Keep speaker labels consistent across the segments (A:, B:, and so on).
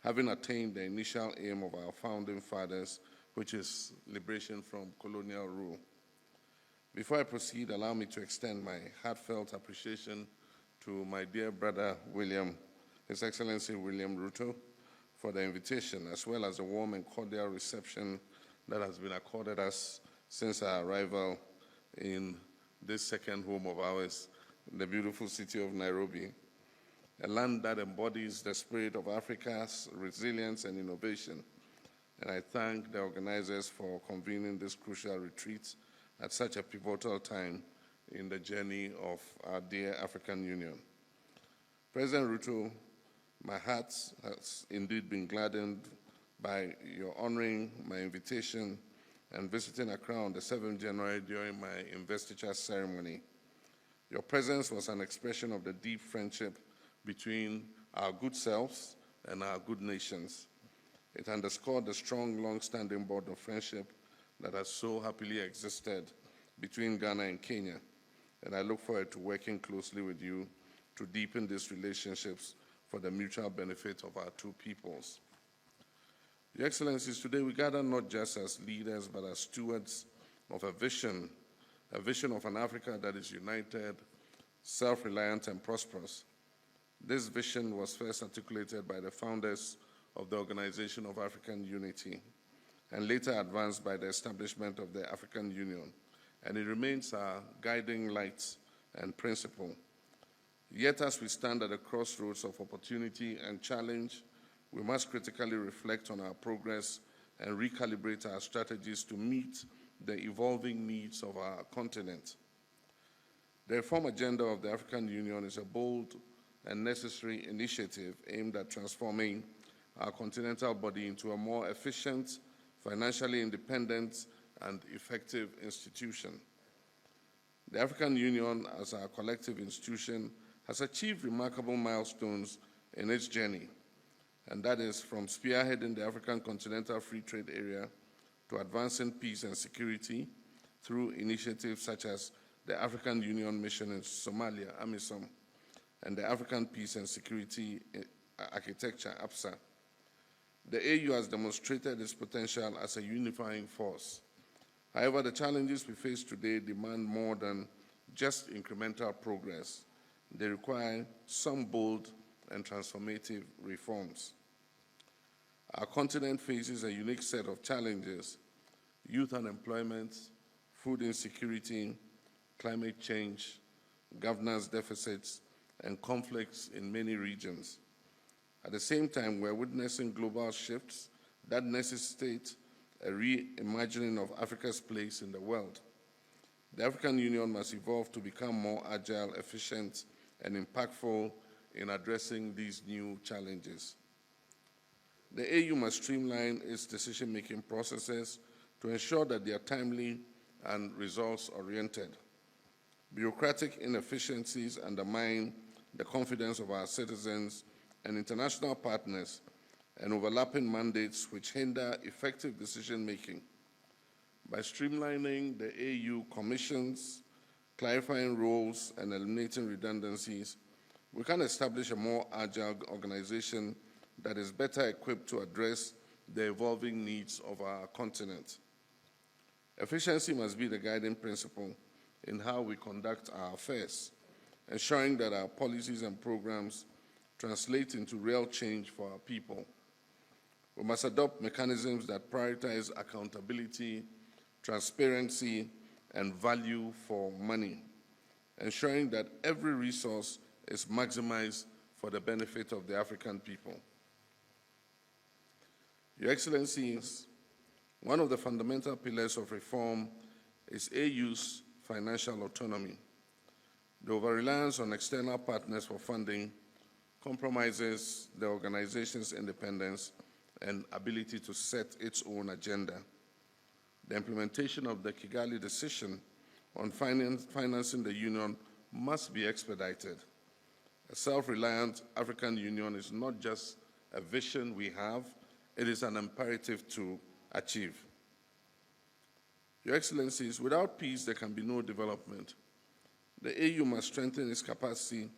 A: having attained the initial aim of our founding fathers, which is liberation from colonial rule. Before I proceed, allow me to extend my heartfelt appreciation to my dear brother William, His Excellency William Ruto, for the invitation, as well as the warm and cordial reception that has been accorded us since our arrival in this second home of ours, the beautiful city of Nairobi, a land that embodies the spirit of Africa's resilience and innovation. And I thank the organizers for convening this crucial retreat at such a pivotal time in the journey of our dear African Union. President Ruto, my heart has indeed been gladdened by your honoring my invitation and visiting Accra on the 7th January during my investiture ceremony. Your presence was an expression of the deep friendship between our good selves and our good nations. It underscored the strong, long-standing bond of friendship that has so happily existed between Ghana and Kenya, and I look forward to working closely with you to deepen these relationships for the mutual benefit of our two peoples. Your Excellencies, today we gather not just as leaders, but as stewards of a vision of an Africa that is united, self-reliant, and prosperous. This vision was first articulated by the founders of the Organization of African Unity, and later advanced by the establishment of the African Union, and it remains our guiding light and principle. Yet as we stand at the crossroads of opportunity and challenge, we must critically reflect on our progress and recalibrate our strategies to meet the evolving needs of our continent. The reform agenda of the African Union is a bold and necessary initiative aimed at transforming our continental body into a more efficient, financially independent, and effective institution. The African Union, as our collective institution, has achieved remarkable milestones in its journey, and that is from spearheading the African Continental Free Trade Area to advancing peace and security through initiatives such as the African Union Mission in Somalia, AMISOM, and the African Peace and Security Architecture, APSA. The AU has demonstrated its potential as a unifying force. However, the challenges we face today demand more than just incremental progress. They require some bold and transformative reforms. Our continent faces a unique set of challenges: youth unemployment, food insecurity, climate change, governance deficits, and conflicts in many regions. At the same time, we're witnessing global shifts that necessitate a reimagining of Africa's place in the world. The African Union must evolve to become more agile, efficient, and impactful in addressing these new challenges. The AU must streamline its decision-making processes to ensure that they are timely and results-oriented. Bureaucratic inefficiencies undermine the confidence of our citizens and international partners, and overlapping mandates which hinder effective decision-making. By streamlining the AU commissions, clarifying roles, and eliminating redundancies, we can establish a more agile organization that is better equipped to address the evolving needs of our continent. Efficiency must be the guiding principle in how we conduct our affairs, ensuring that our policies and programs translate into real change for our people. We must adopt mechanisms that prioritize accountability, transparency, and value for money, ensuring that every resource is maximized for the benefit of the African people. Your Excellencies, one of the fundamental pillars of reform is AU's financial autonomy. The over-reliance on external partners for funding compromises the organization's independence and ability to set its own agenda. The implementation of the Kigali decision on financing the Union must be expedited. A self-reliant African Union is not just a vision we have, it is an imperative to achieve. Your Excellencies, without peace there can be no development. The AU must strengthen its capacity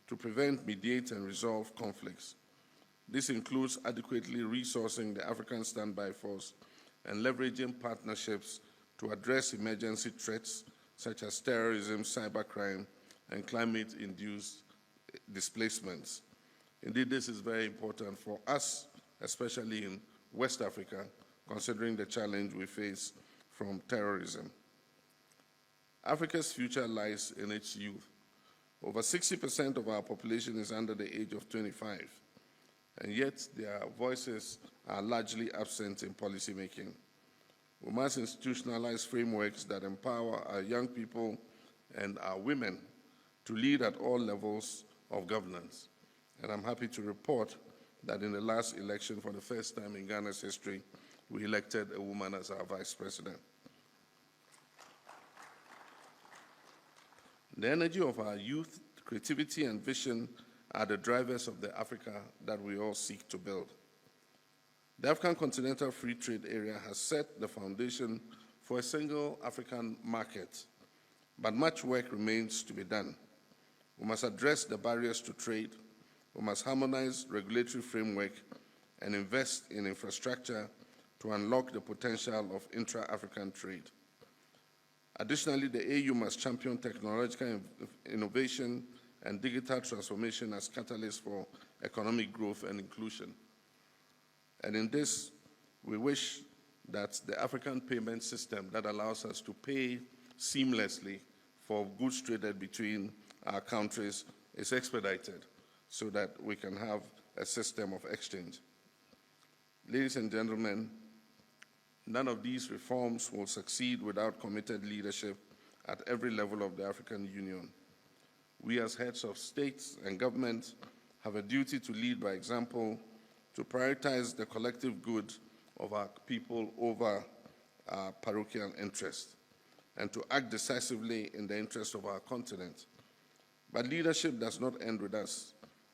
A: to prevent, mediate, and resolve conflicts. This includes adequately resourcing the African Standby Force and leveraging partnerships to address emergency threats such as terrorism, cybercrime, and climate-induced displacements. Indeed, this is very important for us, especially in West Africa, considering the challenge we face from terrorism. Africa's future lies in its youth. Over 60% of our population is under the age of 25, and yet their voices are largely absent in policymaking. We must institutionalize frameworks that empower our young people and our women to lead at all levels of governance. And I'm happy to report that in the last election, for the first time in Ghana's history, we elected a woman as our vice president. The energy of our youth, creativity, and vision are the drivers of the Africa that we all seek to build. The African Continental Free Trade Area has set the foundation for a single African market, but much work remains to be done. We must address the barriers to trade, we must harmonize regulatory framework, and invest in infrastructure to unlock the potential of intra-African trade. Additionally, the AU must champion technological innovation and digital transformation as catalysts for economic growth and inclusion. And in this, we wish that the African payment system that allows us to pay seamlessly for goods traded between our countries is expedited so that we can have a system of exchange. Ladies and gentlemen, none of these reforms will succeed without committed leadership at every level of the African Union. We as heads of states and government have a duty to lead by example, to prioritize the collective good of our people over our parochial interests, and to act decisively in the interest of our continent. But leadership does not end with us.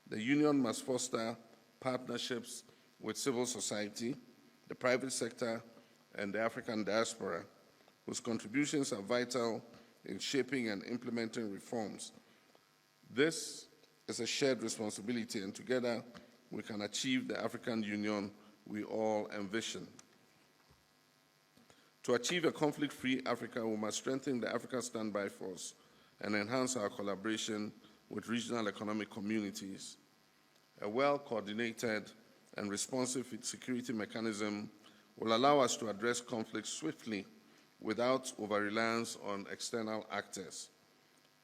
A: The Union must foster partnerships with civil society, the private sector, and the African diaspora, whose contributions are vital in shaping and implementing reforms. This is a shared responsibility, and together we can achieve the African Union we all envision. To achieve a conflict-free Africa, we must strengthen the African Standby Force and enhance our collaboration with regional economic communities. A well-coordinated and responsive security mechanism will allow us to address conflicts swiftly without over-reliance on external actors.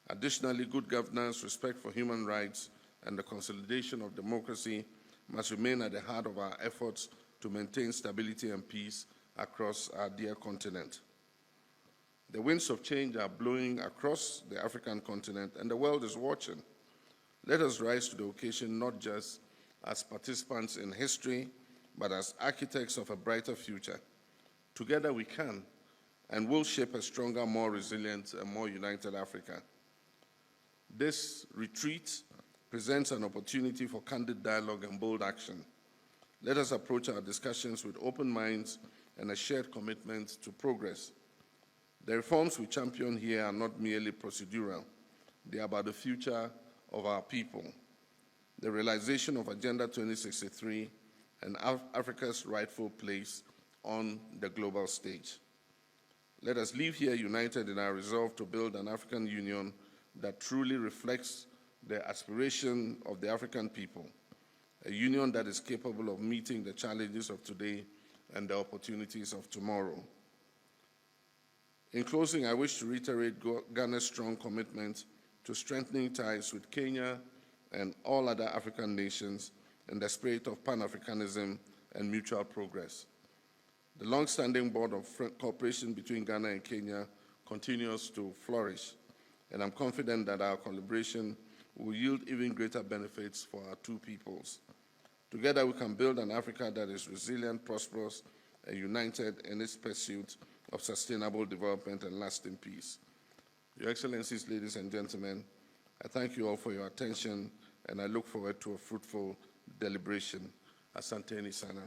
A: Additionally, good governance, respect for human rights, and the consolidation of democracy must remain at the heart of our efforts to maintain stability and peace across our dear continent. The winds of change are blowing across the African continent, and the world is watching. Let us rise to the occasion not just as participants in history, but as architects of a brighter future. Together we can and will shape a stronger, more resilient, and more united Africa. This retreat presents an opportunity for candid dialogue and bold action. Let us approach our discussions with open minds and a shared commitment to progress. The reforms we champion here are not merely procedural. They are about the future of our people, the realization of Agenda 2063, and Africa's rightful place on the global stage. Let us leave here united in our resolve to build an African Union that truly reflects the aspiration of the African people, a union that is capable of meeting the challenges of today and the opportunities of tomorrow. In closing, I wish to reiterate Ghana's strong commitment to strengthening ties with Kenya and all other African nations in the spirit of Pan-Africanism and mutual progress. The long-standing board of cooperation between Ghana and Kenya continues to flourish, and I'm confident that our collaboration will yield even greater benefits for our two peoples. Together, we can build an Africa that is resilient, prosperous, and united in its pursuit of sustainable development and lasting peace. Your Excellencies, ladies and gentlemen, I thank you all for your attention, and I look forward to a fruitful deliberation. Asante Sana.